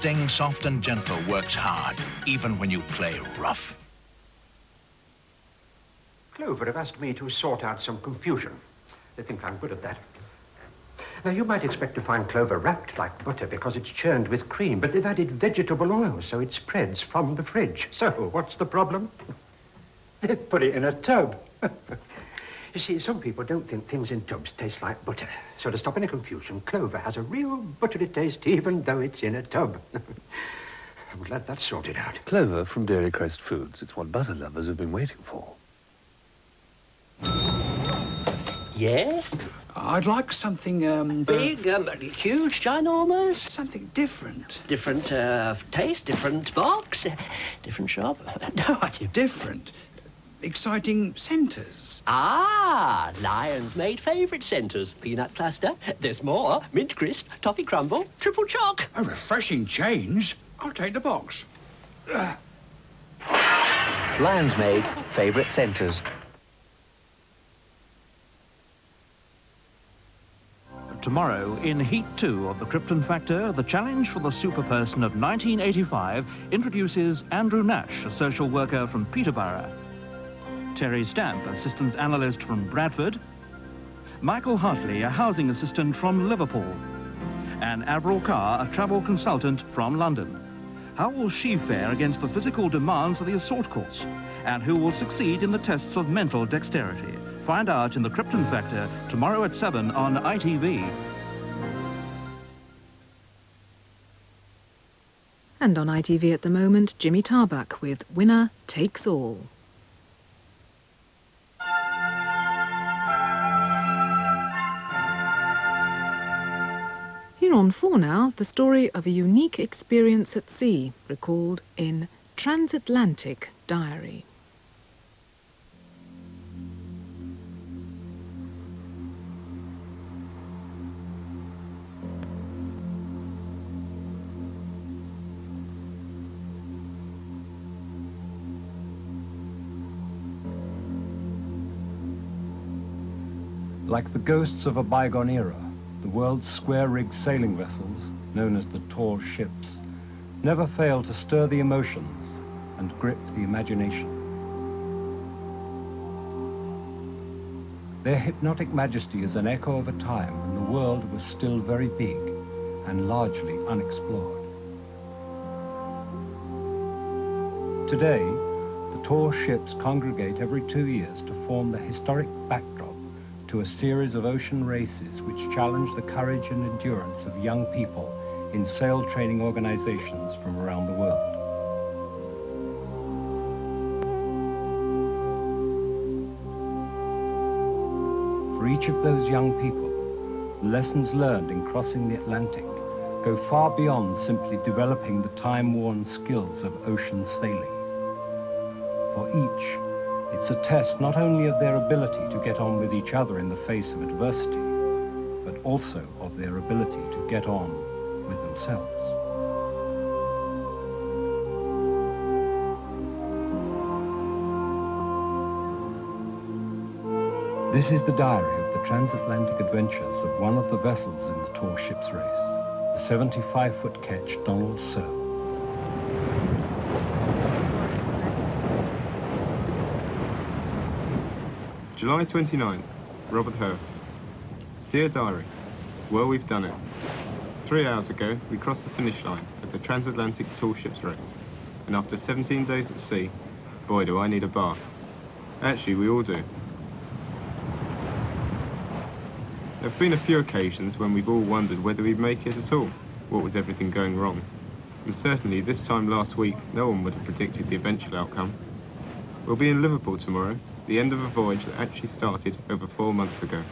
Staying soft and gentle works hard, even when you play rough. Clover have asked me to sort out some confusion. They think I'm good at that. Now, you might expect to find Clover wrapped like butter because it's churned with cream, but they've added vegetable oil, so it spreads from the fridge. So, what's the problem? They put it in a tub. You see, some people don't think things in tubs taste like butter. So to stop any confusion, Clover has a real buttery taste even though it's in a tub. I'm glad that's sorted out. Clover from Dairy Crest Foods. It's what butter lovers have been waiting for. Yes? I'd like something, Big, huge, ginormous? something different. Different taste, different box, different shop. No idea. Different. Exciting centres. Ah, Lion's made favourite centres. Peanut cluster. There's more. Mint crisp, toffee crumble, triple choc. A refreshing change. I'll take the box. Lion's made favourite centres. Tomorrow, in Heat 2 of the Krypton Factor, the challenge for the superperson of 1985 introduces Andrew Nash, a social worker from Peterborough, Terry Stamp, a systems analyst from Bradford, Michael Hartley, a housing assistant from Liverpool, and Avril Carr, a travel consultant from London. How will she fare against the physical demands of the assault course? And who will succeed in the tests of mental dexterity? Find out in the Krypton Factor tomorrow at 7 on ITV. And on ITV at the moment, Jimmy Tarbuck with Winner Takes All. Here on 4 now, the story of a unique experience at sea, recalled in Transatlantic Diary. Like the ghosts of a bygone era, the world's square-rigged sailing vessels, known as the tall ships, never fail to stir the emotions and grip the imagination. Their hypnotic majesty is an echo of a time when the world was still very big and largely unexplored. Today, the tall ships congregate every 2 years to form the historic backdrop to a series of ocean races which challenge the courage and endurance of young people in sail training organizations from around the world. For each of those young people, lessons learned in crossing the Atlantic go far beyond simply developing the time-worn skills of ocean sailing. For each, it's a test not only of their ability to get on with each other in the face of adversity, but also of their ability to get on with themselves. This is the diary of the transatlantic adventures of one of the vessels in the tall ships race, the 75-foot ketch Donald Searle. July 29, Robert Hurst. Dear Diary, well, we've done it. 3 hours ago, we crossed the finish line at the Transatlantic Tall Ships Race. And after 17 days at sea, boy, do I need a bath. Actually, we all do. There have been a few occasions when we've all wondered whether we'd make it at all, what with everything going wrong. And certainly this time last week, no one would have predicted the eventual outcome. We'll be in Liverpool tomorrow, the end of a voyage that actually started over 4 months ago.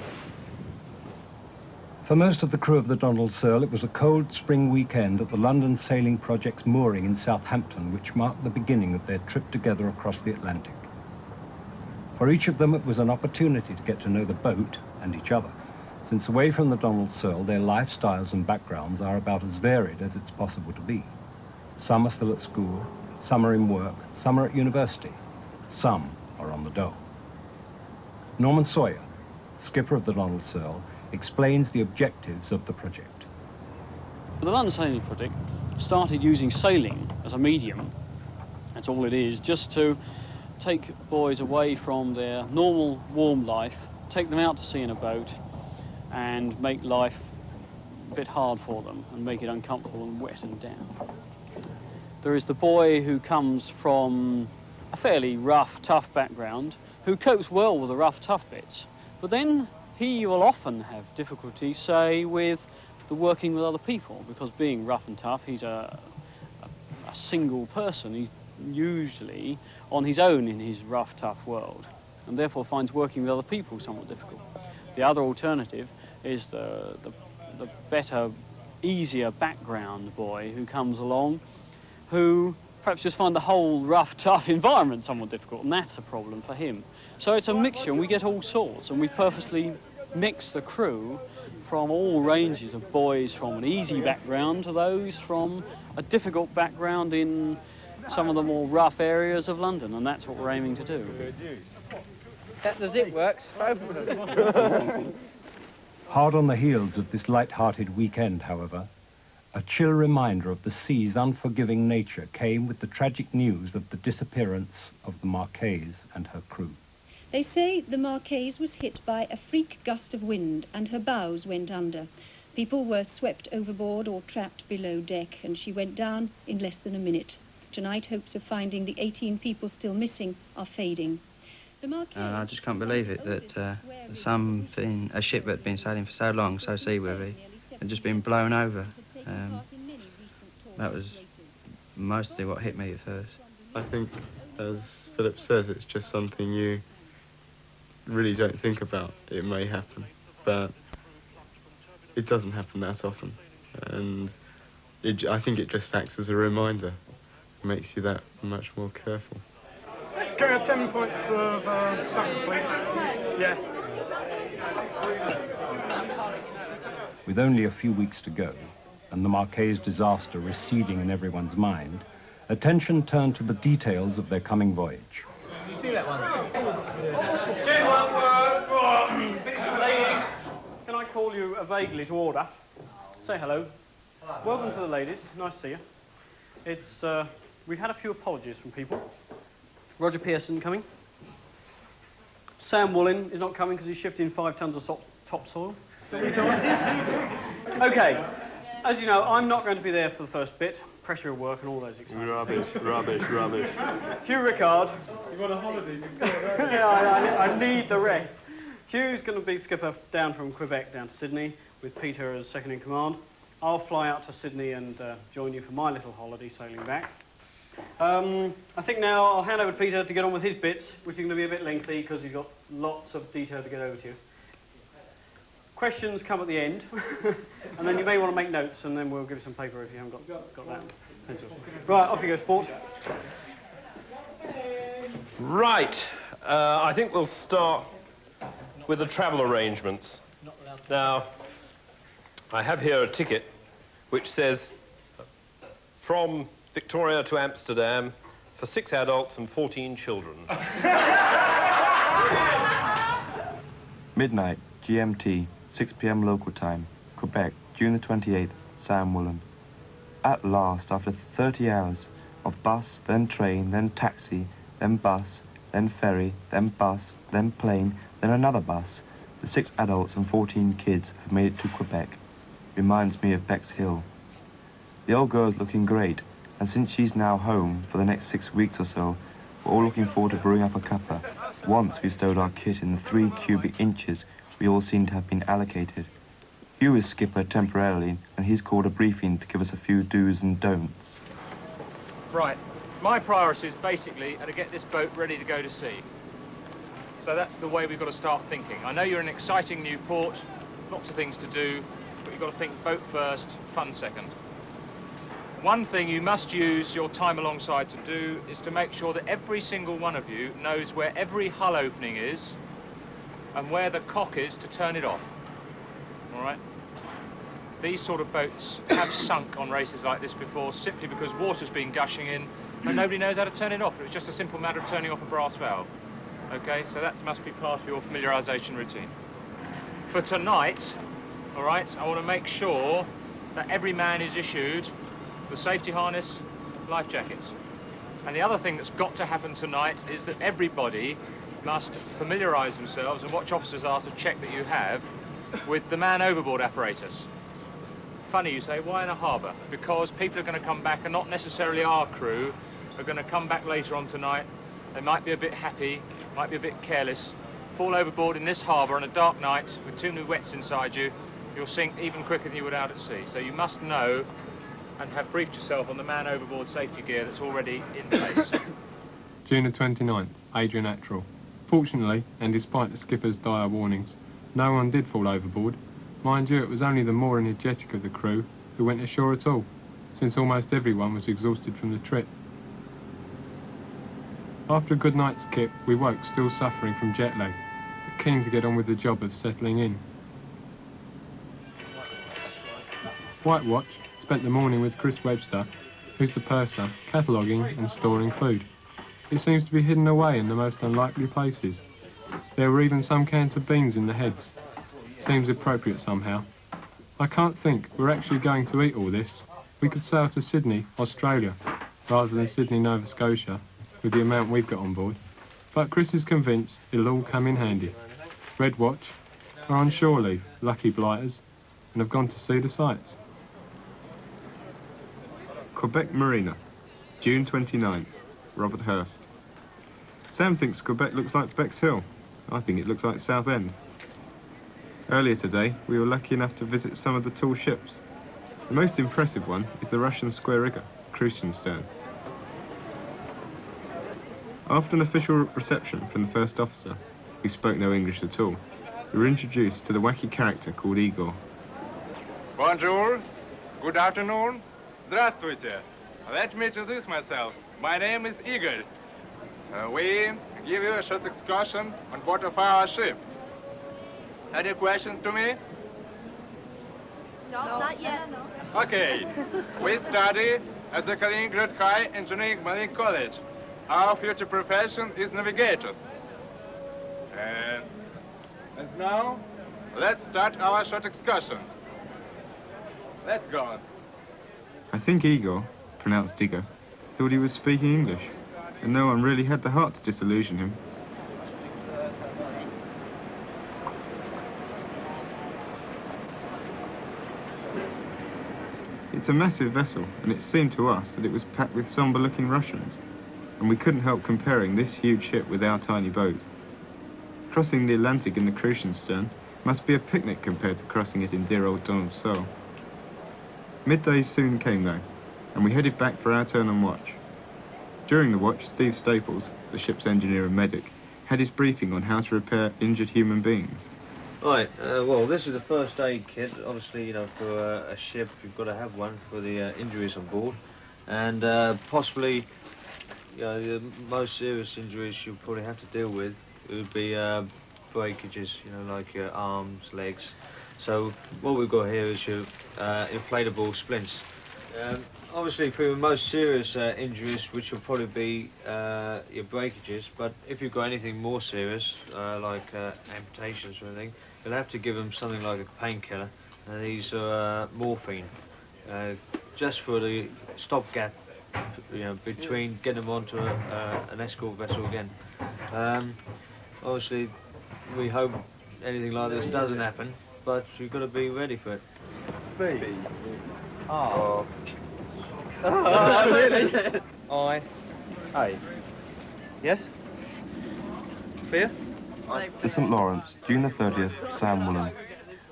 For most of the crew of the Donald Searle, it was a cold spring weekend at the London Sailing Project's mooring in Southampton, which marked the beginning of their trip together across the Atlantic. For each of them, it was an opportunity to get to know the boat and each other, since away from the Donald Searle, their lifestyles and backgrounds are about as varied as it's possible to be. Some are still at school, some are in work, some are at university, some are on the dole. Norman Sawyer, skipper of the Donald Searle, explains the objectives of the project. The London Sailing Project started using sailing as a medium, that's all it is, just to take boys away from their normal warm life, take them out to sea in a boat, and make life a bit hard for them and make it uncomfortable and wet and damp. There is the boy who comes from a fairly rough, tough background, who copes well with the rough, tough bits, but then he will often have difficulty, say, with the working with other people, because being rough and tough, he's a single person. He's usually on his own in his rough, tough world, and therefore finds working with other people somewhat difficult. The other alternative is the better, easier background boy who comes along, who perhaps just find the whole rough, tough environment somewhat difficult, and that's a problem for him. So it's a mixture, and we get all sorts, and we purposely mix the crew from all ranges of boys from an easy background to those from a difficult background in some of the more rough areas of London, and that's what we're aiming to do. The zip works. Hard on the heels of this light-hearted weekend, however, a chill reminder of the sea's unforgiving nature came with the tragic news of the disappearance of the Marquise and her crew. They say the Marquise was hit by a freak gust of wind and her bows went under. People were swept overboard or trapped below deck, and she went down in less than a minute. Tonight, hopes of finding the 18 people still missing are fading. The Marquise... I just can't believe it that a ship that had been sailing for so long, so seaworthy, had just been blown over. That was mostly what hit me at first. I think, as Philip says, it's just something you really don't think about. It may happen, but it doesn't happen that often. And I think it just acts as a reminder. It makes you that much more careful. Can we have 10 points of success, please? Yeah. With only a few weeks to go, and the Marquise disaster receding in everyone's mind, attention turned to the details of their coming voyage. You see that one? Ladies, can I call you vaguely to order? Say hello. Welcome to the ladies. Nice to see you. It's, we've had a few apologies from people. Roger Pearson coming. Sam Woollin is not coming because he's shifting 5 tons of topsoil. Okay. As you know, I'm not going to be there for the first bit. Pressure of work and all those exciting Rubbish, things. rubbish, rubbish. Hugh Rickard. You want a holiday? Yeah, I need the rest. Hugh's going to be skipper down from Quebec down to Sydney, with Peter as second in command. I'll fly out to Sydney and join you for my little holiday sailing back. I think now I'll hand over to Peter to get on with his bits, which are going to be a bit lengthy because he's got lots of detail to get over to you. Questions come at the end, and then you may want to make notes, and then we'll give you some paper if you haven't got that. Pencils. Right, off you go, sport. Right, I think we'll start with the travel arrangements. Now, I have here a ticket which says from Victoria to Amsterdam for 6 adults and 14 children. Midnight, GMT, 6 p.m. local time, Quebec, June the 28th, Sam Woollin. At last, after 30 hours of bus, then train, then taxi, then bus, then ferry, then bus, then plane, then another bus, the 6 adults and 14 kids have made it to Quebec. Reminds me of Beck's Hill. The old girl's looking great, and since she's now home for the next 6 weeks or so, we're all looking forward to brewing up a cuppa. Once we've stowed our kit in the 3 cubic inches we all seem to have been allocated. Hugh is skipper temporarily, and he's called a briefing to give us a few do's and don'ts. Right. My priority is basically to get this boat ready to go to sea. So that's the way we've got to start thinking. I know you're an exciting new port, lots of things to do, but you've got to think boat first, fun second. One thing you must use your time alongside to do is to make sure that every single one of you knows where every hull opening is and where the cock is to turn it off. All right? These sort of boats have sunk on races like this before simply because water's been gushing in and nobody knows how to turn it off. It was just a simple matter of turning off a brass valve. Okay, so that must be part of your familiarisation routine. For tonight, all right, I want to make sure that every man is issued the safety harness, life jackets. And the other thing that's got to happen tonight is that everybody must familiarise themselves, and watch officers are to check that you have, with the man overboard apparatus. Funny you say, why in a harbour? Because people are going to come back, and not necessarily our crew, are going to come back later on tonight. They might be a bit happy, might be a bit careless, fall overboard in this harbour on a dark night with too many wets inside you. You'll sink even quicker than you would out at sea. So you must know and have briefed yourself on the man overboard safety gear that's already in place. June the 29th, Adrian Attrell. Fortunately, and despite the skipper's dire warnings, no one did fall overboard. Mind you, it was only the more energetic of the crew who went ashore at all, since almost everyone was exhausted from the trip. After a good night's kip, we woke still suffering from jet lag, but keen to get on with the job of settling in. White Watch spent the morning with Chris Webster, who's the purser, cataloguing and storing food. It seems to be hidden away in the most unlikely places. There were even some cans of beans in the heads. Seems appropriate somehow. I can't think we're actually going to eat all this. We could sail to Sydney, Australia, rather than Sydney, Nova Scotia, with the amount we've got on board. But Chris is convinced it'll all come in handy. Red Watch are on shore leave, lucky blighters, and have gone to see the sights. Quebec Marina, June 29th, Robert Hurst. Sam thinks Quebec looks like Bexhill. I think it looks like Southend. Earlier today, we were lucky enough to visit some of the tall ships. The most impressive one is the Russian square rigger, Krusenstern. After an official reception from the first officer, who spoke no English at all, we were introduced to the wacky character called Igor. Bonjour, good afternoon, здравствуйте. Let me introduce myself. My name is Igor. We give you a short excursion on board of our ship. Any questions to me? No, not yet. Okay. We study at the Kaliningrad High Engineering Marine College. Our future profession is navigators. And now, let's start our short excursion. Let's go. I think Igor, pronounced Digger, thought he was speaking English, and no one really had the heart to disillusion him. It's a massive vessel, and it seemed to us that it was packed with somber-looking Russians, and we couldn't help comparing this huge ship with our tiny boat. Crossing the Atlantic in the Krusenstern must be a picnic compared to crossing it in dear old Donald Searle. Midday soon came though, and we headed back for our turn on watch. During the watch, Steve Staples, the ship's engineer and medic, had his briefing on how to repair injured human beings. Right, well, this is the first aid kit. Obviously, you know, for a ship, you've got to have one for the injuries on board. And possibly, you know, the most serious injuries you'll probably have to deal with would be breakages, you know, like your arms, legs. So what we've got here is your inflatable splints. Obviously, for your most serious injuries, which will probably be your breakages, but if you've got anything more serious, like amputations or anything, you'll have to give them something like a painkiller, and these are morphine, just for the stopgap, you know, between getting them onto an escort vessel again. Obviously, we hope anything like this doesn't happen, but you've got to be ready for it. B. Oh. Really? I. A. Yes? Clear? The St. Lawrence, June the 30th, Sam Woolen.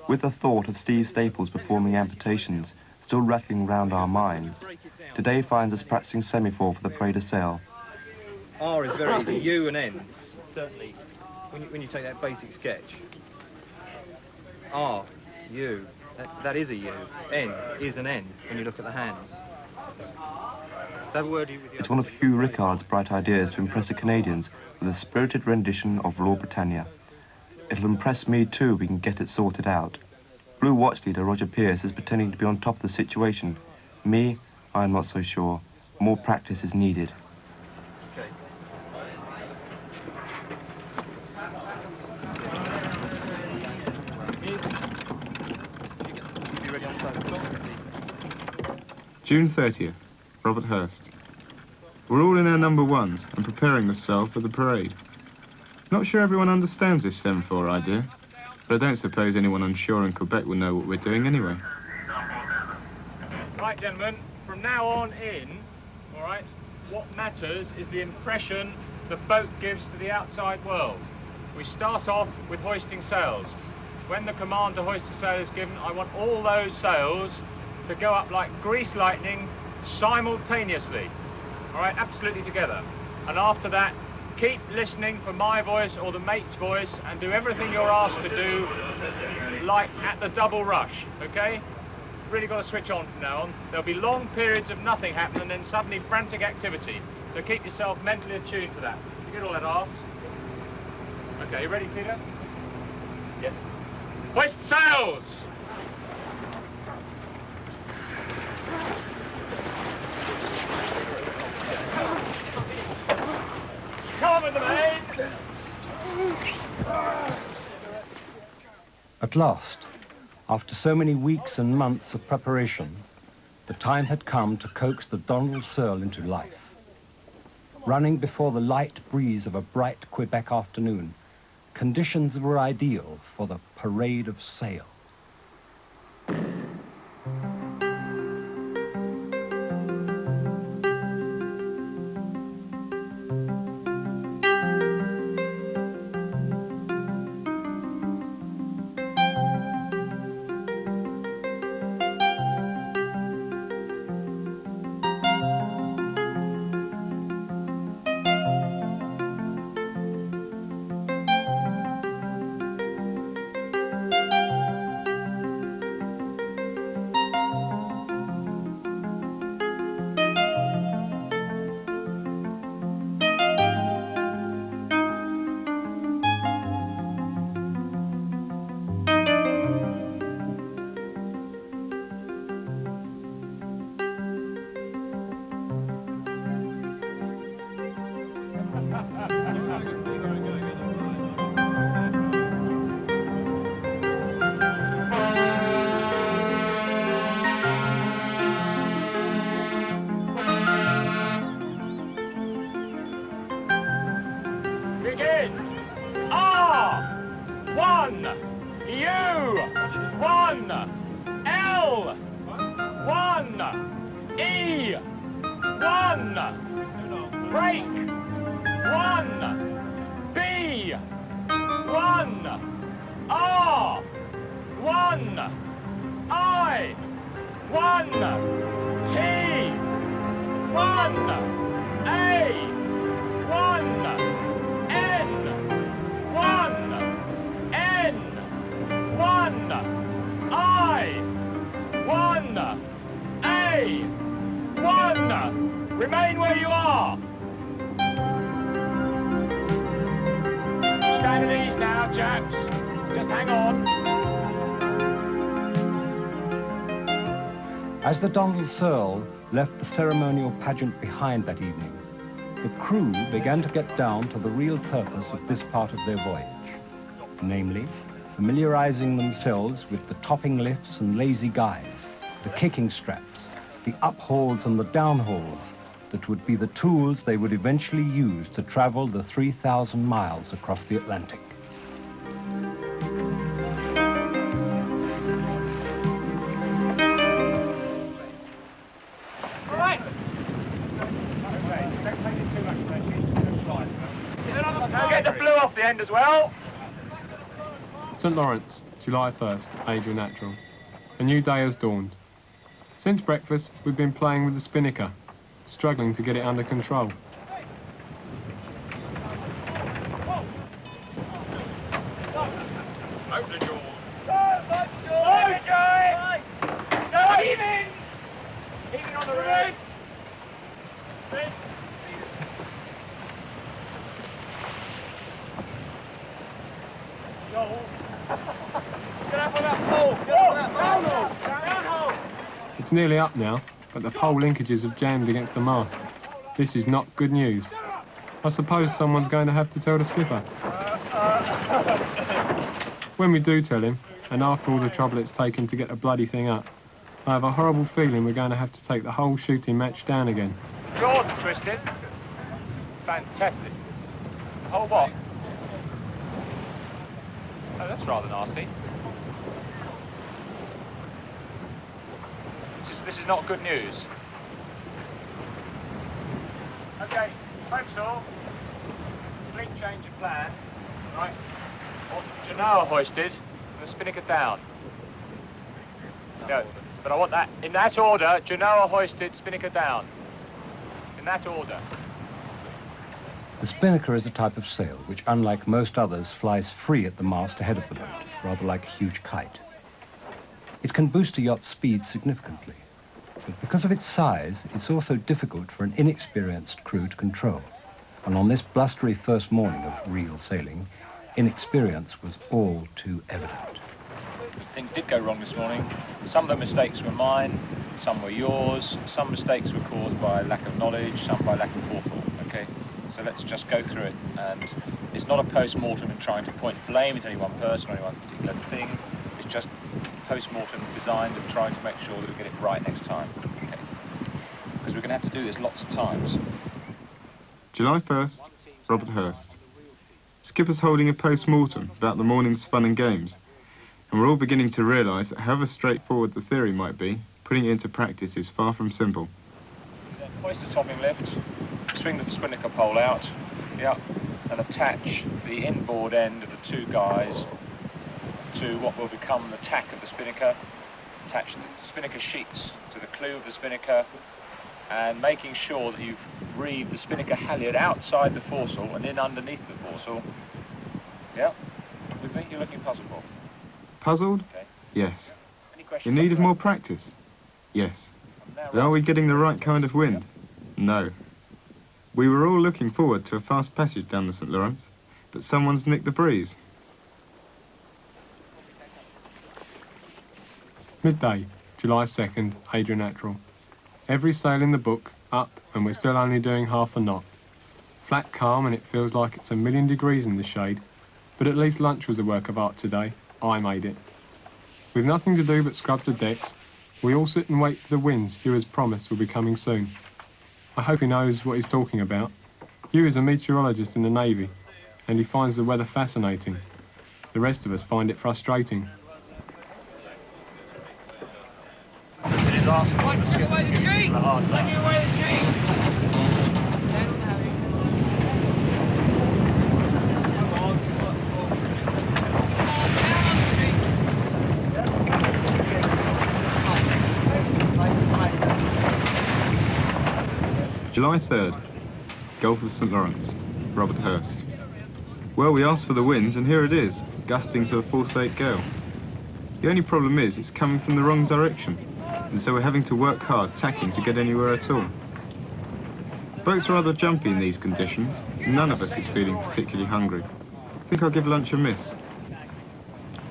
With the thought of Steve Staples performing amputations still rattling round our minds, today finds us practicing semaphore for the prey to sail. R is very easy. U and N, certainly, when you take that basic sketch. R, U, that is a U. N is an N when you look at the hands. That word you with your... It's one of Hugh Rickard's bright ideas to impress the Canadians with a spirited rendition of Law Britannia. It'll impress me too if we can get it sorted out. Blue Watch leader Roger Pierce is pretending to be on top of the situation. Me, I'm not so sure. More practice is needed. Okay. June 30th, Robert Hurst. We're all in our number ones and preparing the Searle for the parade. Not sure everyone understands this 7-4 idea, but I don't suppose anyone on shore in Quebec will know what we're doing anyway. Right, gentlemen, from now on in, all right, what matters is the impression the boat gives to the outside world. We start off with hoisting sails. When the command to hoist a sail is given, I want all those sails to go up like grease lightning simultaneously. All right, absolutely together. And after that, keep listening for my voice or the mate's voice and do everything you're asked to do like at the double rush, okay? Really got to switch on from now on. There'll be long periods of nothing happening and then suddenly frantic activity. So keep yourself mentally attuned to that. You get all that aft? Okay, you ready, Peter? Yes. Hoist sails! Come on with the maid! At last, after so many weeks and months of preparation, the time had come to coax the Donald Searle into life. Running before the light breeze of a bright Quebec afternoon, conditions were ideal for the parade of sail. Remain where you are. Stand at ease now, chaps. Just hang on. As the Donald Searle left the ceremonial pageant behind that evening, the crew began to get down to the real purpose of this part of their voyage, namely, familiarizing themselves with the topping lifts and lazy guys, the kicking straps, the uphauls and the downhauls that would be the tools they would eventually use to travel the 3,000 miles across the Atlantic. All right. Now get the blue off the end as well. St. Lawrence, July 1st, Adrian Natural. A new day has dawned. Since breakfast, we've been playing with the spinnaker, struggling to get it under control. Open the door. Even on the roof. Get up on that pole. Get up on that pole. It's nearly up now, but the pole linkages have jammed against the mast. This is not good news. I suppose someone's going to have to tell the skipper. When we do tell him, and after all the trouble it's taken to get the bloody thing up, I have a horrible feeling we're going to have to take the whole shooting match down again. Jordan twisted. Fantastic. The whole what? Oh, that's rather nasty. This is not good news. Okay, forecastle. Complete change of plan. Right. Genoa hoisted and the spinnaker down. No, but I want that in that order. Genoa hoisted, spinnaker down. In that order. The spinnaker is a type of sail which, unlike most others, flies free at the mast ahead of the boat, rather like a huge kite. It can boost a yacht's speed significantly, but because of its size, it's also difficult for an inexperienced crew to control. And on this blustery first morning of real sailing, inexperience was all too evident. Things did go wrong this morning. Some of the mistakes were mine, some were yours, some mistakes were caused by lack of knowledge, some by lack of forethought, okay? So let's just go through it. And it's not a post-mortem in trying to point blame at any one person or any one particular thing. It's just post-mortem designed and trying to make sure that we get it right next time, okay? Because we're going to have to do this lots of times. July 1st, Robert Hurst. Skipper's holding a post-mortem about the morning's fun and games, and we're all beginning to realise that however straightforward the theory might be, putting it into practice is far from simple. Then hoist the topping lift, swing the spinnaker pole out, yep, and attach the inboard end of the two guys to what will become the tack of the spinnaker, attach the spinnaker sheets to the clew of the spinnaker, and making sure that you've reeved the spinnaker halyard outside the foresail and in underneath the foresail. Yeah, with me? You're looking puzzled, Bob. Puzzled? Okay. Yes. Any In questions? need of more practice? Yes. But are we getting the right kind of wind? No. We were all looking forward to a fast passage down the St. Lawrence, but someone's nicked the breeze. Midday, July 2nd, Adrianatural. Every sail in the book up, and we're still only doing half a knot. Flat calm, and it feels like it's 1,000,000 degrees in the shade, but at least lunch was a work of art today. I made it. With nothing to do but scrub the decks, we all sit and wait for the winds Hugh has promised will be coming soon. I hope he knows what he's talking about. Hugh is a meteorologist in the Navy, and he finds the weather fascinating. The rest of us find it frustrating. Last night, take away the tree! Take away the tree! July 3rd, Gulf of St. Lawrence, Robert Hurst. Well, we asked for the wind, and here it is, gusting to a force 8 gale. The only problem is it's coming from the wrong direction, and so we're having to work hard tacking to get anywhere at all. Boats are rather jumpy in these conditions, and none of us is feeling particularly hungry. I think I'll give lunch a miss.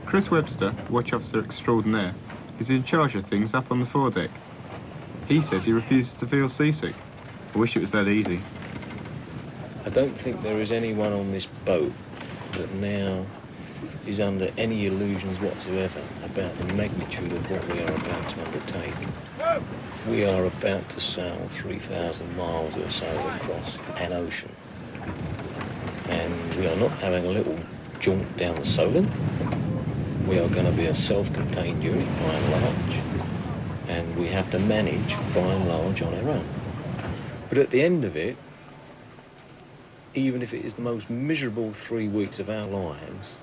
Chris Webster, watch officer extraordinaire, is in charge of things up on the foredeck. He says he refuses to feel seasick. I wish it was that easy. I don't think there is anyone on this boat that now is under any illusions whatsoever about the magnitude of what we are about to undertake. We are about to sail 3,000 miles or so across an ocean. And we are not having a little jaunt down the Solent. We are going to be a self-contained unit by and large. And we have to manage by and large on our own. But at the end of it, even if it is the most miserable 3 weeks of our lives,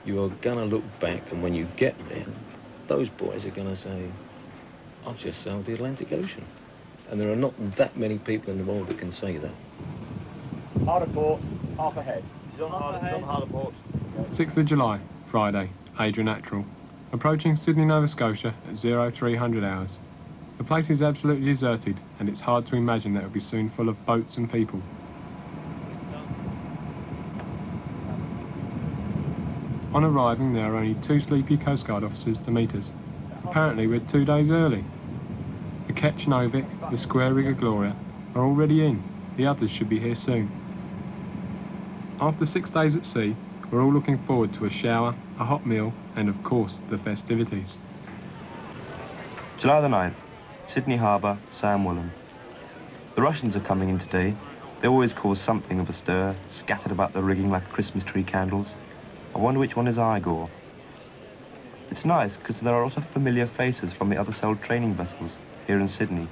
you are going to look back, and when you get there, those boys are going to say, I've just sailed the Atlantic Ocean. And there are not that many people in the world that can say that. Hard port, half ahead. He's on hard port. 6th of July, Friday, Adrianatural. Approaching Sydney, Nova Scotia at 0300 hours. The place is absolutely deserted, and it's hard to imagine that it will be soon full of boats and people. On arriving, there are only 2 sleepy Coast Guard officers to meet us. Apparently, we're 2 days early. The Ketch Novik, the Square Rigger Gloria are already in. The others should be here soon. After 6 days at sea, we're all looking forward to a shower, a hot meal, and of course, the festivities. July the 9th, Sydney Harbour, Sam Woolham. The Russians are coming in today. They always cause something of a stir, scattered about the rigging like Christmas tree candles. I wonder which one is Igor. It's nice because there are a lot of familiar faces from the other Searle training vessels here in Sydney.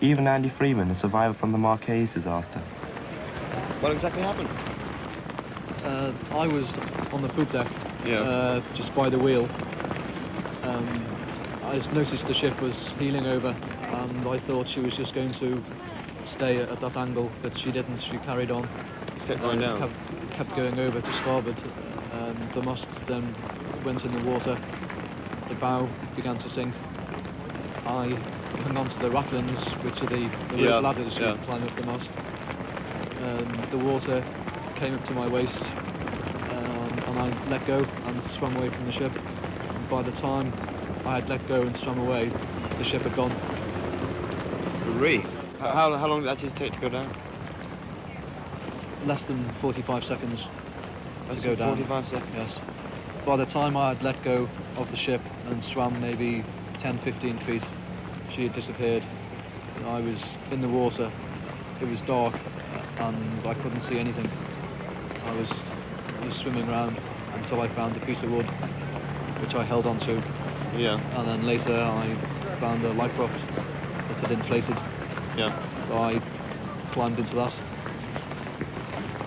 Even Andy Freeman, a survivor from the Marquise, is after. What exactly happened? I was on the poop deck, just by the wheel. I just noticed the ship was heeling over, and I thought she was just going to stay at that angle, but she didn't. She carried on. Just kept going down. Kept going over to starboard. The mast then went in the water. The bow began to sink. I hung onto the ratlins, which are the rope ladders you climb up the mast. The water came up to my waist, and I let go and swam away from the ship. And by the time I had let go and swam away, the ship had gone. Really? How long did that actually take to go down? Less than 45 seconds to go down. 45 seconds? Yes. By the time I had let go of the ship and swam maybe 10-15 feet, she had disappeared. I was in the water. It was dark and I couldn't see anything. I was swimming around until I found a piece of wood which I held onto. Yeah. And then later I found a life raft that had inflated. Yeah. So I climbed into that.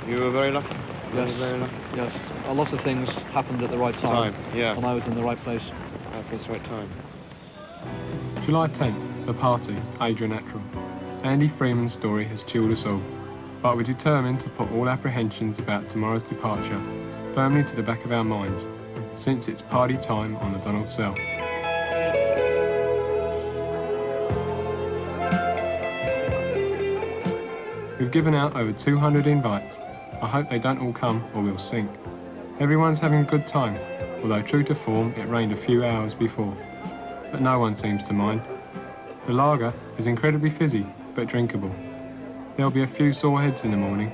You were very lucky. Yes. Very lucky. Yes. A lot of things happened at the right time. Yeah. And I was in the right place. Right place, right time. July 10th, the party, Adrian Attrell. Andy Freeman's story has chilled us all, but we're determined to put all apprehensions about tomorrow's departure firmly to the back of our minds, since it's party time on the Donald Searle. We've given out over 200 invites. I hope they don't all come or we'll sink. Everyone's having a good time, although true to form it rained a few hours before. But no one seems to mind. The lager is incredibly fizzy but drinkable. There'll be a few sore heads in the morning.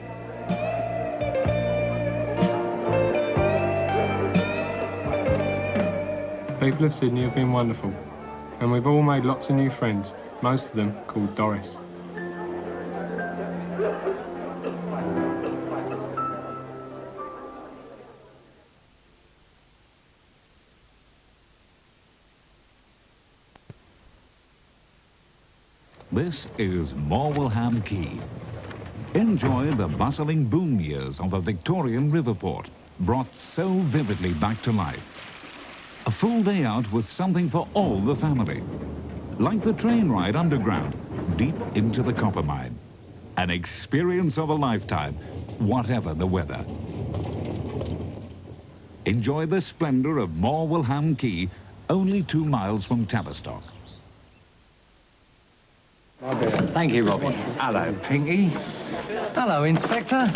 People of Sydney have been wonderful, and we've all made lots of new friends, most of them called Doris. This is Morwellham Quay. Enjoy the bustling boom years of a Victorian river port, brought so vividly back to life. A full day out with something for all the family. Like the train ride underground, deep into the copper mine. An experience of a lifetime, whatever the weather. Enjoy the splendor of Morwellham Quay, only 2 miles from Tavistock. Thank you, Robin. Hello, Pinky. Hello, Inspector.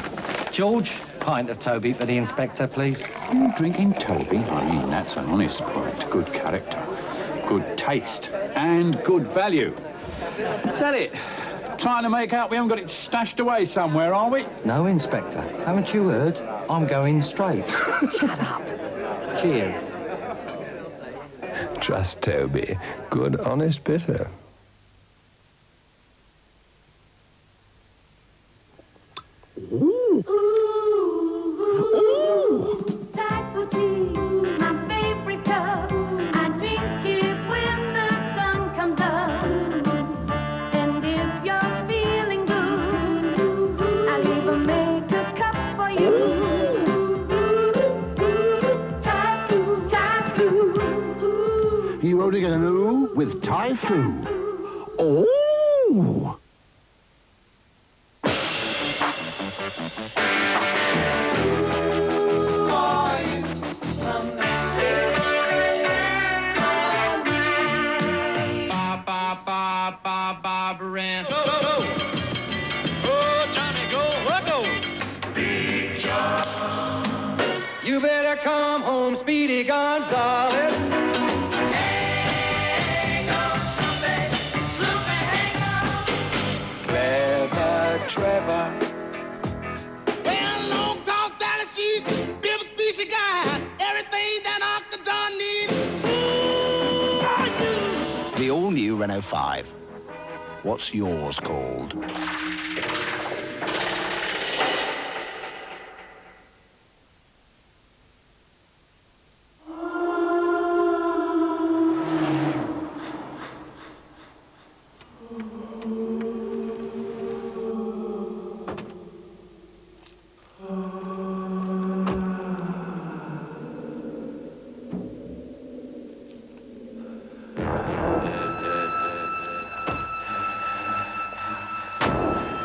George, pint of Toby for the Inspector, please. You drinking Toby? I mean, that's an honest point. Good character, good taste, and good value. Is that it? Trying to make out we haven't got it stashed away somewhere, are we? No, Inspector. Haven't you heard? I'm going straight. Shut up. Cheers. Trust Toby. Good, honest bitter. Ooh. Ooh. Type of tea, my favorite cup. I drink it when the sun comes up. And if you're feeling good, I leave a made-up cup for you. Typhoon. You only get an ooh with Typhoon. Oh! You better come home, Speedy Gonzales. Trevor, Trevor. Well, no dog that she built a piece of guy. Everything that Uncle John needs. The all-new 105. What's yours called?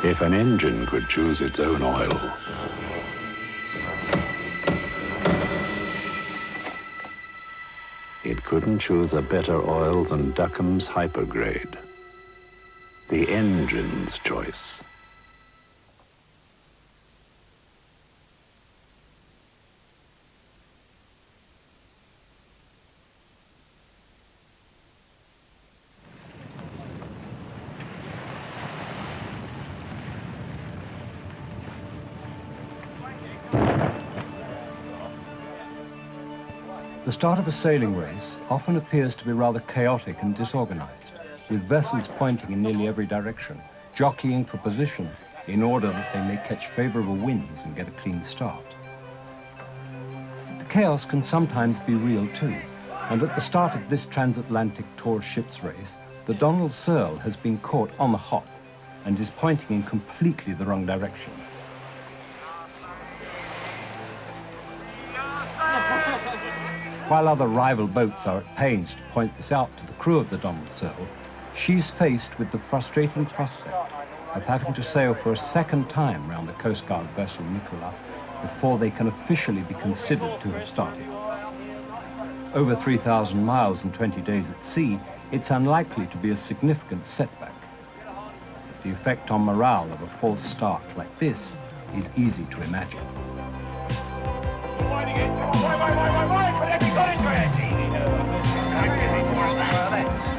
If an engine could choose its own oil, it couldn't choose a better oil than Duckham's Hypergrade. The engine's choice. The start of a sailing race often appears to be rather chaotic and disorganized, with vessels pointing in nearly every direction, jockeying for position in order that they may catch favorable winds and get a clean start. The chaos can sometimes be real too, and at the start of this Transatlantic Tour ships race, the Donald Searle has been caught on the hop and is pointing in completely the wrong direction. While other rival boats are at pains to point this out to the crew of the Donald Searle, she's faced with the frustrating prospect of having to sail for a second time round the Coast Guard vessel Nicola before they can officially be considered to have started. Over 3,000 miles and 20 days at sea, it's unlikely to be a significant setback. But the effect on morale of a false start like this is easy to imagine.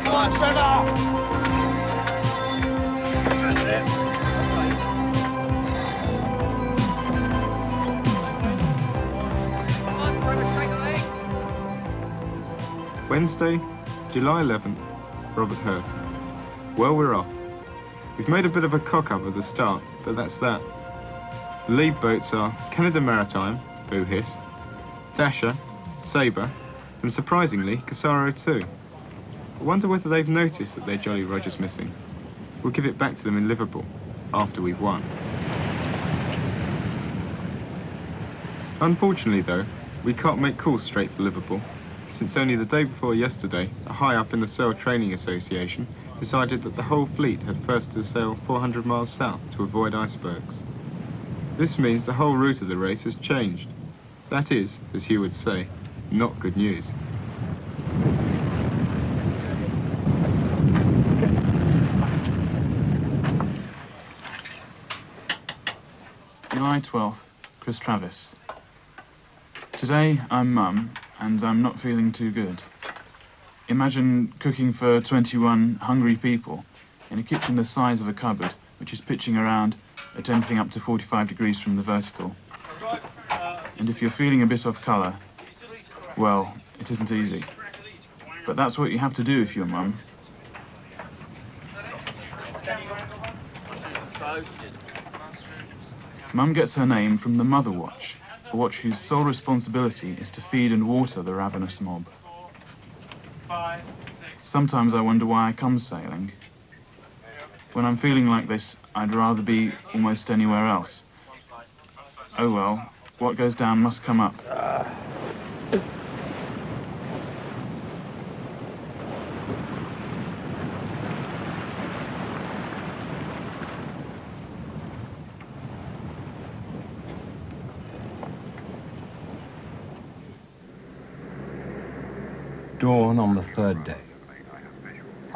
Come on, Trevor! Wednesday, July 11th, Robert Hurst. Well, we're off. We've made a bit of a cock-up at the start, but that's that. The lead boats are Canada Maritime, Boo Hiss, Dasher, Sabre, and surprisingly, Casaro too. I wonder whether they've noticed that their Jolly Roger's missing. We'll give it back to them in Liverpool, after we've won. Unfortunately though, we can't make calls straight for Liverpool, since only the day before yesterday, a high up in the Searle Training Association decided that the whole fleet had first to sail 400 miles south to avoid icebergs. This means the whole route of the race has changed. That is, as Hugh would say, not good news. July 12th, Chris Travis. Today I'm mum, and I'm not feeling too good. Imagine cooking for 21 hungry people in a kitchen the size of a cupboard, which is pitching around at anything up to 45 degrees from the vertical. And if you're feeling a bit off colour, well, it isn't easy. But that's what you have to do if you're mum. Mum gets her name from the Mother Watch, a watch whose sole responsibility is to feed and water the ravenous mob. Sometimes I wonder why I come sailing. When I'm feeling like this, I'd rather be almost anywhere else. Oh well, what goes down must come up. Dawn on the third day.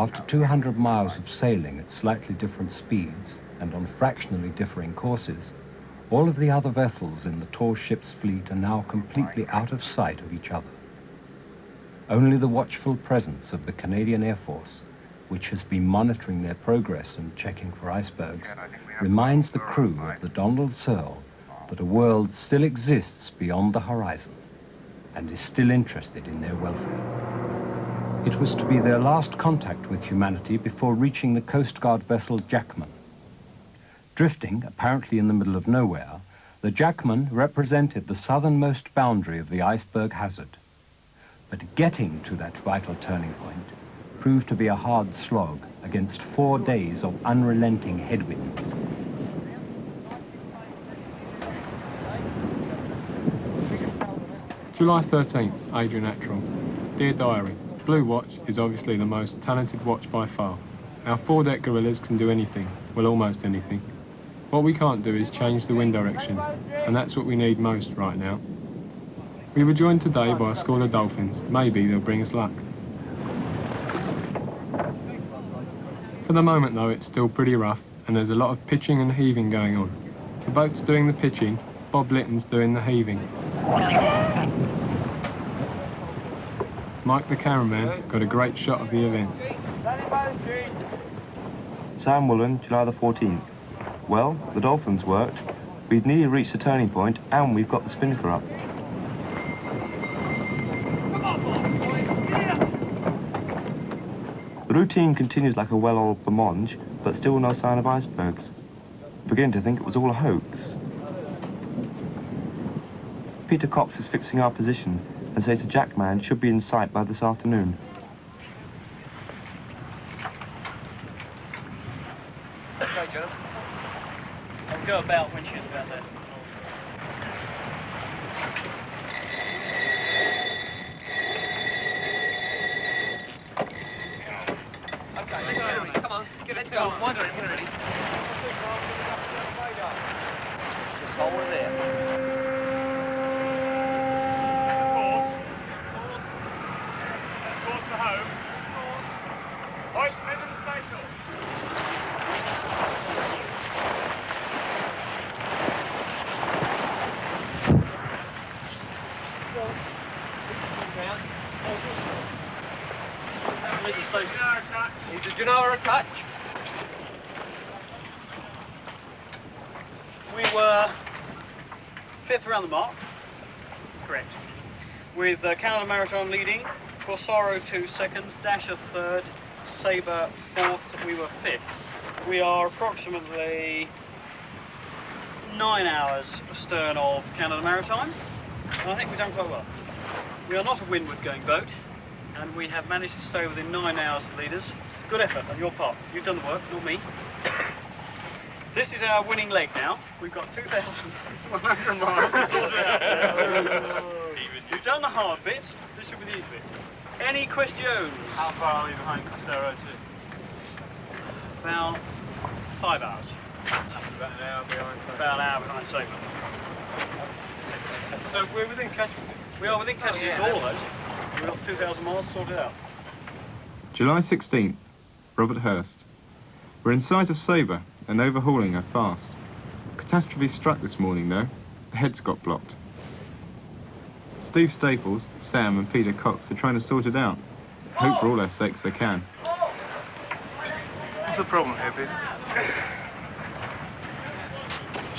After 200 miles of sailing at slightly different speeds and on fractionally differing courses, all of the other vessels in the Tor ship's fleet are now completely out of sight of each other. Only the watchful presence of the Canadian Air Force, which has been monitoring their progress and checking for icebergs, reminds the crew of the Donald Searle that a world still exists beyond the horizon and is still interested in their welfare. It was to be their last contact with humanity before reaching the Coast Guard vessel Jackman. Drifting, apparently in the middle of nowhere, the Jackman represented the southernmost boundary of the iceberg hazard. But getting to that vital turning point proved to be a hard slog against 4 days of unrelenting headwinds. July 13th, Adrian. Dear Diary, Blue Watch is obviously the most talented watch by far. Our foredeck gorillas can do anything, well almost anything. What we can't do is change the wind direction, and that's what we need most right now. We were joined today by a school of dolphins. Maybe they'll bring us luck. For the moment though, it's still pretty rough, and there's a lot of pitching and heaving going on. The boat's doing the pitching, Bob Litton's doing the heaving. Mike the cameraman got a great shot of the event. Sam Woolen, July the 14th. Well, the dolphins worked. We've nearly reached the turning point, and we've got the spinnaker up. The routine continues like a well-oiled blancmange, but still no sign of icebergs. Beginning to think it was all a hoax. Peter Cox is fixing our position and says the Jackman should be in sight by this afternoon. Okay, Joe. I'll go about when she's about there. Okay, come on, let's go. Why don't you ready? Just hold it there. Did you know our touch? We were 5th around the mark. Correct. With Canada Maritime leading, Corsaro 2 seconds, Dasher 3rd, Sabre 4th, we were 5th. We are approximately 9 hours astern of Canada Maritime, and I think we've done quite well. We are not a windward going boat, and we have managed to stay within 9 hours of leaders. Good effort on your part. You've done the work, not me. This is our winning leg now. We've got 2,100 miles to sort it out. You've done the hard bit. This should be the easy bit. Any questions? How far are we behind Corsaro 2? About 5 hours. About an hour behind Sabre. About an hour behind Sabre. So we're within catching distance? We are within catching distance, all of those. We've got 2,000 miles sorted out. July 16th, Robert Hurst. We're in sight of Sabre and overhauling her fast. Catastrophe struck this morning though. The heads got blocked. Steve Staples, Sam and Peter Cox are trying to sort it out. Hope for all their sakes they can. What's the problem here, Peter?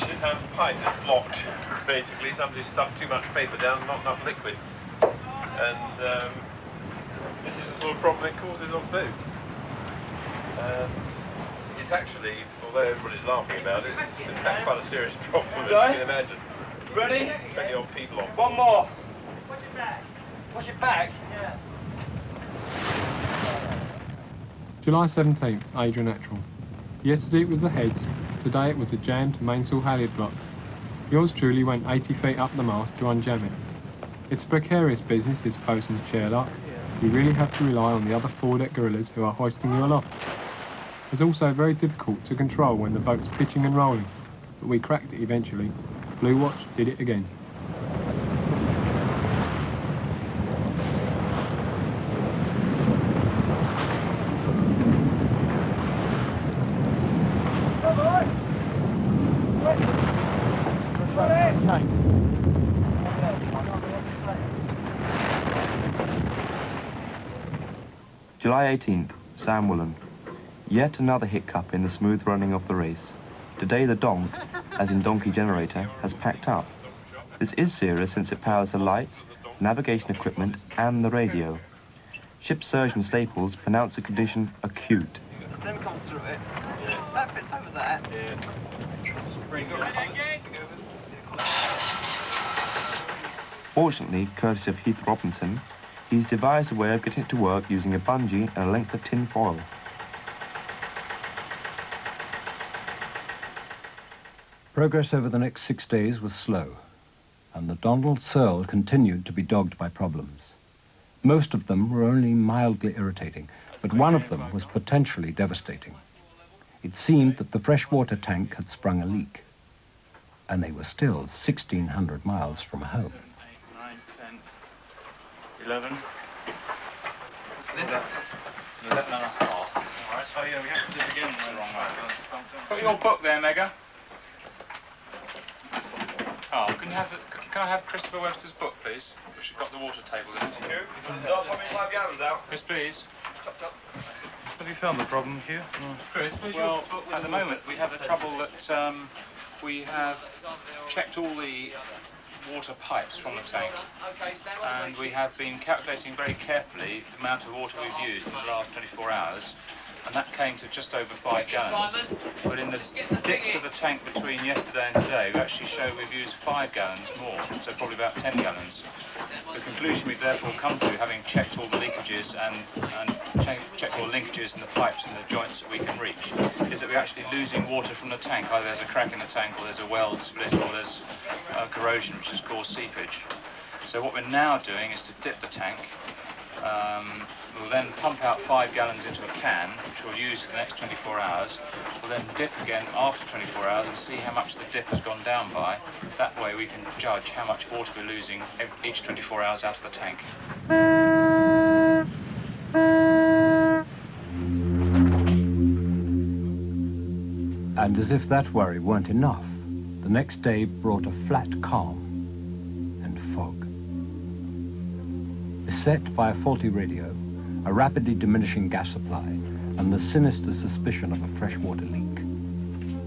Shiphouse pipe is blocked. Basically, somebody stuffed too much paper down and not enough liquid. And this is the sort of problem it causes on boats. It's actually, although everybody's laughing about it, it's in fact quite a serious problem, as you can imagine. Ready? 20 odd people on. One more. Watch your back. Watch your back? Yeah. July 17th, Adrian. Yesterday it was the heads, today it was a jammed mainsail halyard block. Yours truly went 80 feet up the mast to unjam it. It's a precarious business, this bosun's chair lock. You really have to rely on the other foredeck gorillas who are hoisting you aloft. It's also very difficult to control when the boat's pitching and rolling, but we cracked it eventually. Blue Watch did it again. July 18th, Sam Woolen. Yet another hiccup in the smooth running of the race. Today the donk, as in donkey generator, has packed up. This is serious since it powers the lights, navigation equipment and the radio. Ship surgeon Staples pronounced the condition acute. Stem comes through it. That fits over there. Fortunately, courtesy of Heath Robinson, he's devised a way of getting it to work using a bungee and a length of tin foil. Progress over the next 6 days was slow, and the Donald Searle continued to be dogged by problems. Most of them were only mildly irritating, but one of them was potentially devastating. It seemed that the freshwater tank had sprung a leak, and they were still 1,600 miles from home. 9, 10, 11. 11 and a half. Alright, so yeah, we have to do it again the wrong way. Put your book there, Mega. Oh, can I have Christopher Webster's book, please? Which has got the water table in it. Thank you. Put me 5 gallons out. Yes, please. Have you found the problem, Hugh? Chris, well, at the moment we have the trouble that we have checked all the water pipes from the tank, and we have been calculating very carefully the amount of water we've used in the last 24 hours, and that came to just over 5 gallons. But in the depths of the tank between yesterday and today, we actually show we've used 5 gallons more, so probably about 10 gallons. The conclusion we've therefore come to, having checked all the leakages and checked all the linkages in the pipes and the joints that we can reach, is that we're actually losing water from the tank. Either there's a crack in the tank, or there's a weld split, or there's corrosion which has caused seepage. So what we're now doing is to dip the tank. We'll then pump out 5 gallons into a can, which we'll use for the next 24 hours. We'll then dip again after 24 hours and see how much the dip has gone down by. That way we can judge how much water we're losing each 24 hours out of the tank. And as if that worry weren't enough, the next day brought a flat calm and fog. Beset by a faulty radio, a rapidly diminishing gas supply, and the sinister suspicion of a freshwater leak,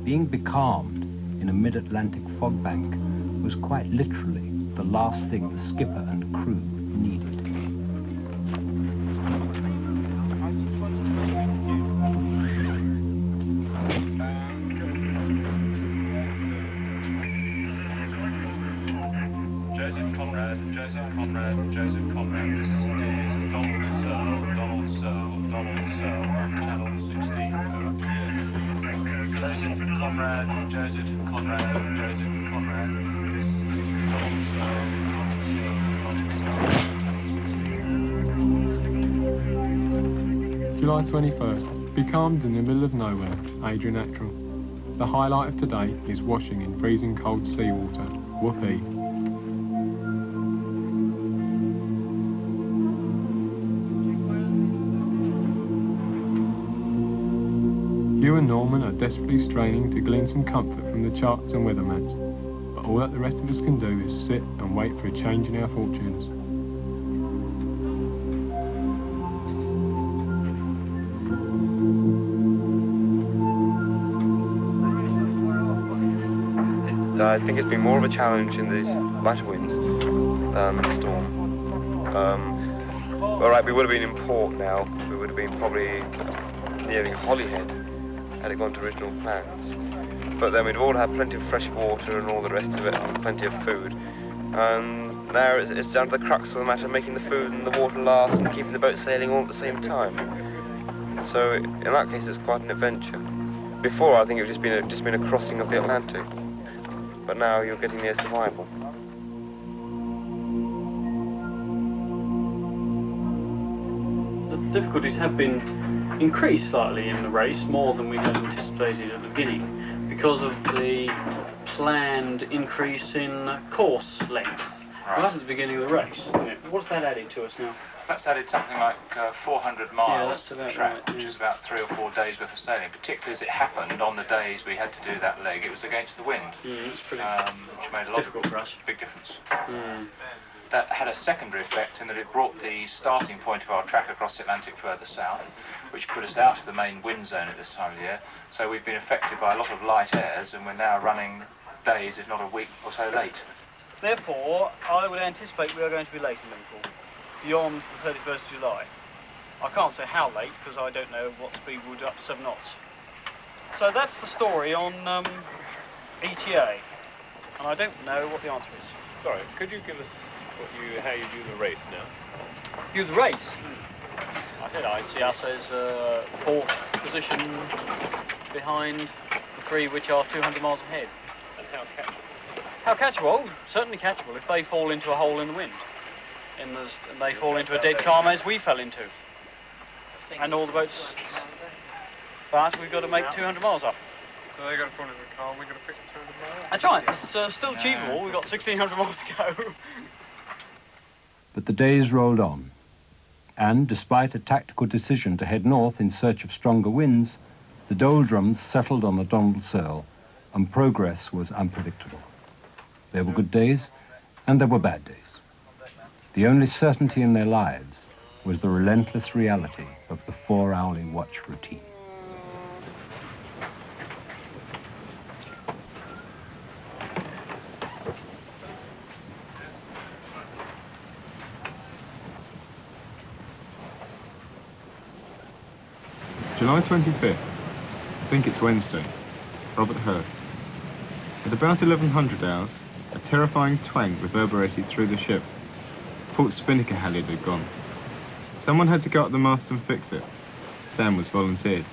being becalmed in a mid-Atlantic fog bank was quite literally the last thing the skipper and crew needed. Joseph Conrad, Joseph Conrad, Joseph Conrad. This is Donald Searle, Donald Searle, Donald Searle, channel 16. Joseph Conrad, Joseph Conrad, Joseph Conrad. This is Donald Searle, Donald Searle, Donald Searle. July 21st. Becalmed in the middle of nowhere, Adrian. The highlight of today is washing in freezing cold seawater. Whoopee. Hugh and Norman are desperately straining to glean some comfort from the charts and weather maps, but all that the rest of us can do is sit and wait for a change in our fortunes. I think it's been more of a challenge in these latter winds than the storm. Alright, we would have been in port now. We would have been probably nearing Holyhead had it gone to original plans. But then we'd all have plenty of fresh water and all the rest of it, and plenty of food. And now it's down to the crux of the matter, making the food and the water last and keeping the boat sailing all at the same time. So in that case it's quite an adventure. Before I think it was just been a crossing of the Atlantic. But now you're getting near survival. The difficulties have been increased slightly in the race, more than we had anticipated at the beginning, because of the planned increase in course length. Right at the beginning of the race. What's that adding to us now? That's added something like 400 miles to the track, right, which is about 3 or 4 days worth of sailing, particularly as it happened on the days we had to do that leg. It was against the wind, It's pretty which made a lot difficult for us. Big difference. That had a secondary effect in that it brought the starting point of our track across the Atlantic further south, which put us out of the main wind zone at this time of the year. So we've been affected by a lot of light airs, and we're now running days, if not a week or so late. Therefore, I would anticipate we are going to be late in Liverpool, beyond the 31st of July. I can't say how late because I don't know what speed we'll do up to 7 knots. So that's the story on ETA, and I don't know what the answer is. Sorry, could you give us how you do the race now? Do the race? I said I see us as 4th position behind the 3 which are 200 miles ahead. And how catchable? How catchable? Certainly catchable if they fall into a hole in the wind. And they fall into a dead calm as we fell into. And all the boats. But we've got to make 200 miles up. So they got to fall into the car, we've got to pick 200 miles? That's right, it's still achievable. We've got 1,600 miles to go. But the days rolled on, and despite a tactical decision to head north in search of stronger winds, the doldrums settled on the Donald Searle, and progress was unpredictable. There were good days, and there were bad days. The only certainty in their lives was the relentless reality of the 4-hourly watch routine. July 25th. I think it's Wednesday. Robert Hurst. At about 1100 hours, a terrifying twang reverberated through the ship. Port spinnaker halyard had gone. Someone had to go up the mast and fix it. Sam was volunteered.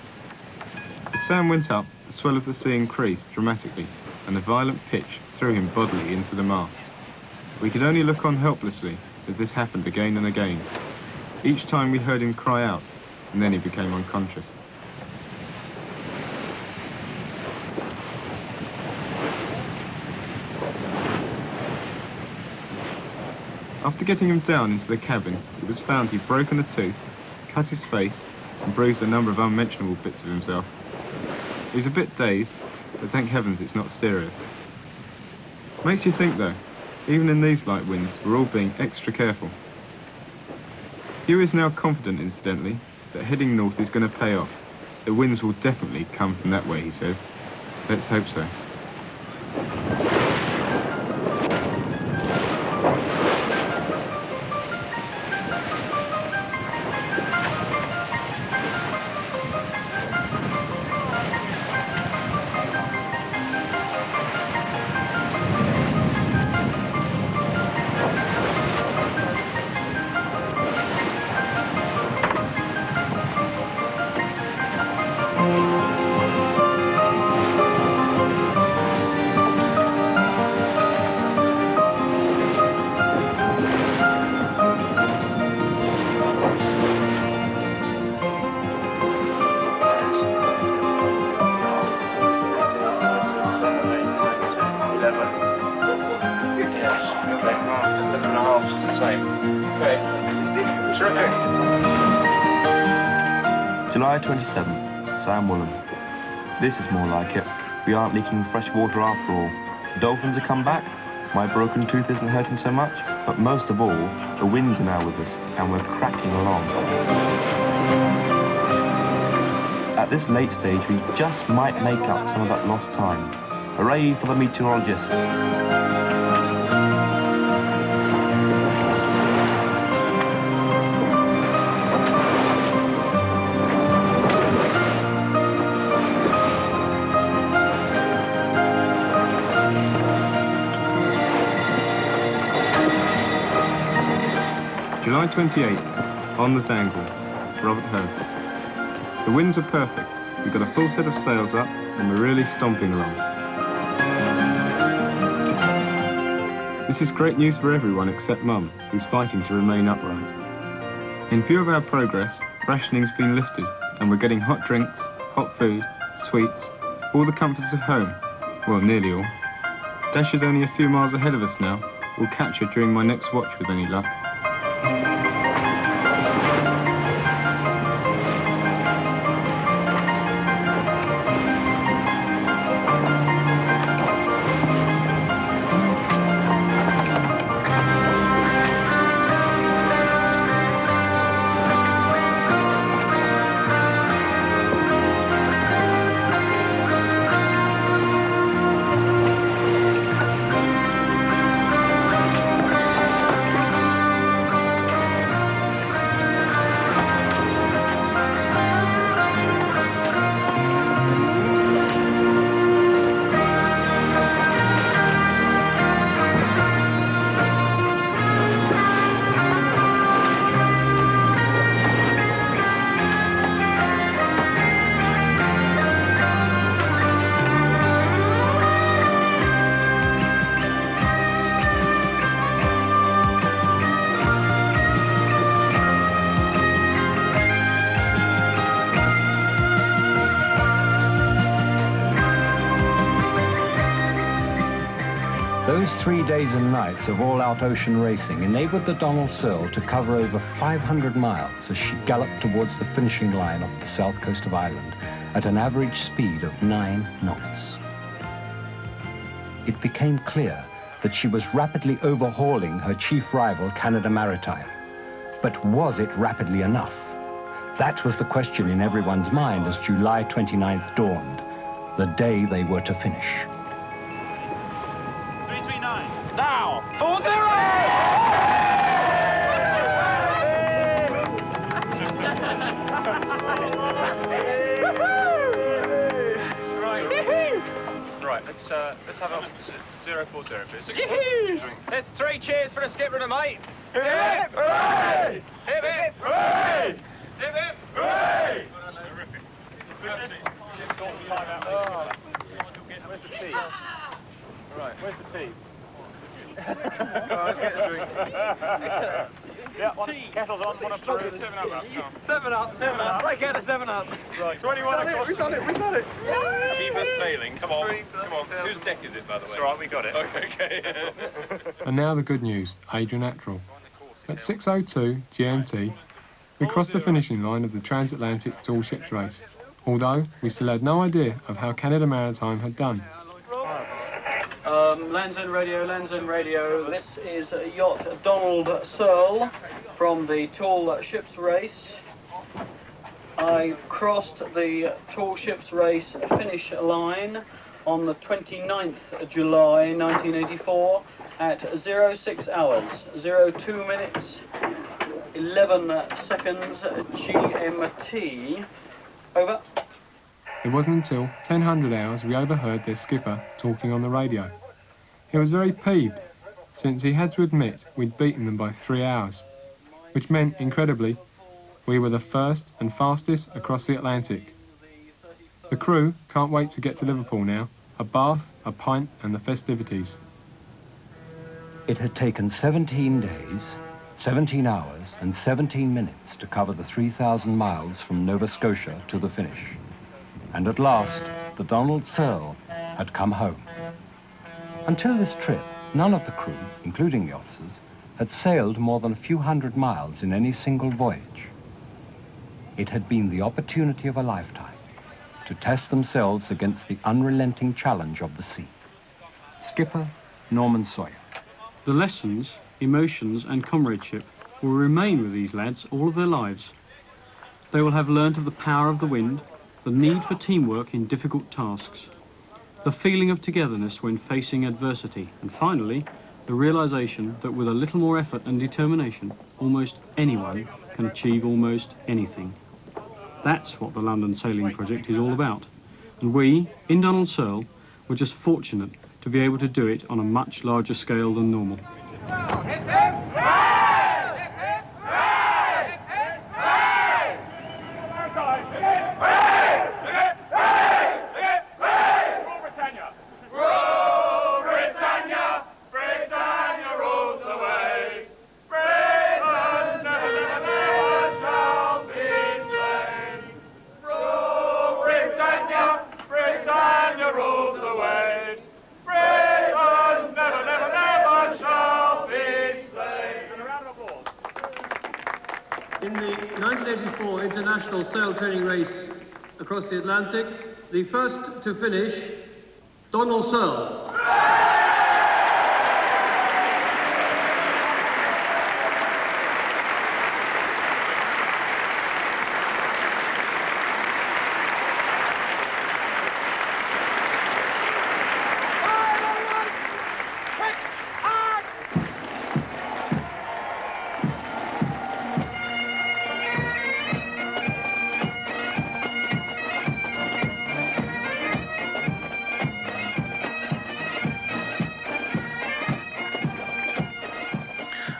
As Sam went up, the swell of the sea increased dramatically, and a violent pitch threw him bodily into the mast. We could only look on helplessly as this happened again and again. Each time we heard him cry out, and then he became unconscious. After getting him down into the cabin, it was found he'd broken a tooth, cut his face, and bruised a number of unmentionable bits of himself. He's a bit dazed, but thank heavens it's not serious. Makes you think though, even in these light winds, we're all being extra careful. Hugh is now confident, incidentally, that heading north is going to pay off. The winds will definitely come from that way, he says. Let's hope so. July 27th, Sam Woolham. This is more like it. We aren't leaking fresh water after all. The dolphins have come back. My broken tooth isn't hurting so much. But most of all, the winds are now with us, and we're cracking along. At this late stage, we just might make up some of that lost time. Hooray for the meteorologists. July 28th, on the Dangle, Robert Hurst. The winds are perfect. We've got a full set of sails up, and we're really stomping along. This is great news for everyone except Mum, who's fighting to remain upright. In view of our progress, rationing's been lifted, and we're getting hot drinks, hot food, sweets, all the comforts of home. Well, nearly all. Dash is only a few miles ahead of us now. We'll catch her during my next watch with any luck. Those 3 days and nights of all-out ocean racing enabled the Donald Searle to cover over 500 miles as she galloped towards the finishing line off the south coast of Ireland at an average speed of 9 knots. It became clear that she was rapidly overhauling her chief rival, Canada Maritime. But was it rapidly enough? That was the question in everyone's mind as July 29th dawned, the day they were to finish. 339. Now, 40! Right, let's have a 040, please. Let's 3 cheers for the skipper and the mate. Hip hip! Hooray! Hip hip! Hooray! Hip hip! Hooray! Terrific. Where's the tea? Right, where's the tea? Let's get the drinks. Yeah, one kettle's on, one up for 7 up. 7 up, 7 up. Break out the 7 up. Right, 21 across. We've done it, we've done it. Keep us sailing, come on, come on. Whose deck is it, by the way? It's all right, we got it. Okay. And now the good news, Adrian Attrell. At 6:02 GMT, we crossed the finishing line of the Transatlantic tall ships race, although we still had no idea of how Canada Maritime had done. Lands End Radio. This is yacht Donald Searle from the tall ships race. I crossed the tall ships race finish line on the 29th of July 1984 at 06 hours, 02 minutes, 11 seconds GMT. Over. It wasn't until 1000 hours we overheard their skipper talking on the radio. He was very peeved, since he had to admit we'd beaten them by 3 hours, which meant, incredibly, we were the first and fastest across the Atlantic. The crew can't wait to get to Liverpool now, a bath, a pint and the festivities. It had taken 17 days, 17 hours and 17 minutes to cover the 3,000 miles from Nova Scotia to the finish. And at last, the Donald Searle had come home. Until this trip, none of the crew, including the officers, had sailed more than a few hundred miles in any single voyage. It had been the opportunity of a lifetime to test themselves against the unrelenting challenge of the sea. Skipper Norman Sawyer. The lessons, emotions and comradeship will remain with these lads all of their lives. They will have learnt of the power of the wind, the need for teamwork in difficult tasks, the feeling of togetherness when facing adversity, and finally, the realization that with a little more effort and determination, almost anyone can achieve almost anything. That's what the London Sailing Project is all about. And we, in Donald Searle, were just fortunate to be able to do it on a much larger scale than normal. In the 1984 International Sail Training Race across the Atlantic, the first to finish, Donald Searle.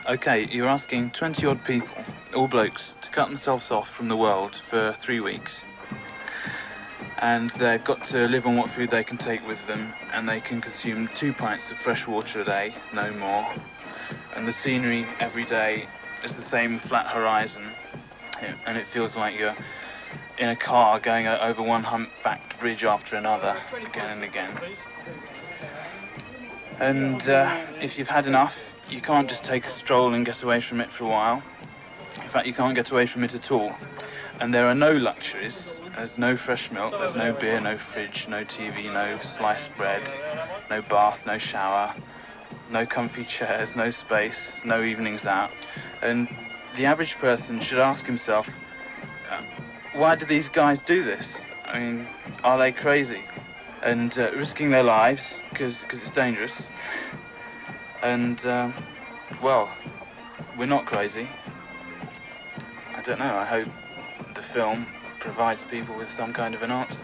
Okay, you're asking 20-odd people, all blokes, to cut themselves off from the world for 3 weeks. And they've got to live on what food they can take with them, and they can consume 2 pints of fresh water a day, no more. And the scenery every day is the same flat horizon, and it feels like you're in a car going over one humpbacked bridge after another, again and again. And if you've had enough, you can't just take a stroll and get away from it for a while. In fact, you can't get away from it at all. And there are no luxuries. There's no fresh milk, there's no beer, no fridge, no TV, no sliced bread, no bath, no shower, no comfy chairs, no space, no evenings out. And the average person should ask himself, why do these guys do this? I mean, are they crazy? And risking their lives, because it's dangerous. And, well, we're not crazy. I don't know, I hope the film provides people with some kind of an answer.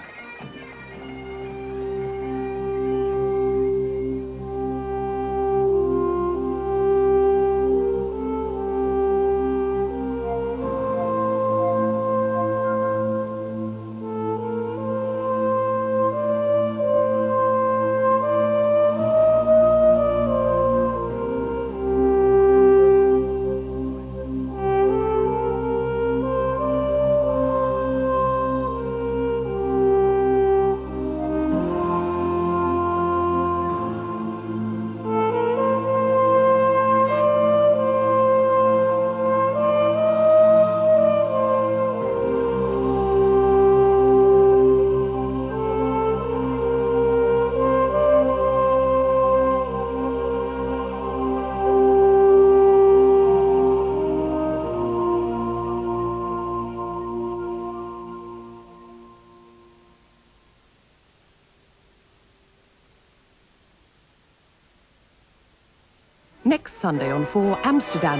Next Sunday on 4 Amsterdam.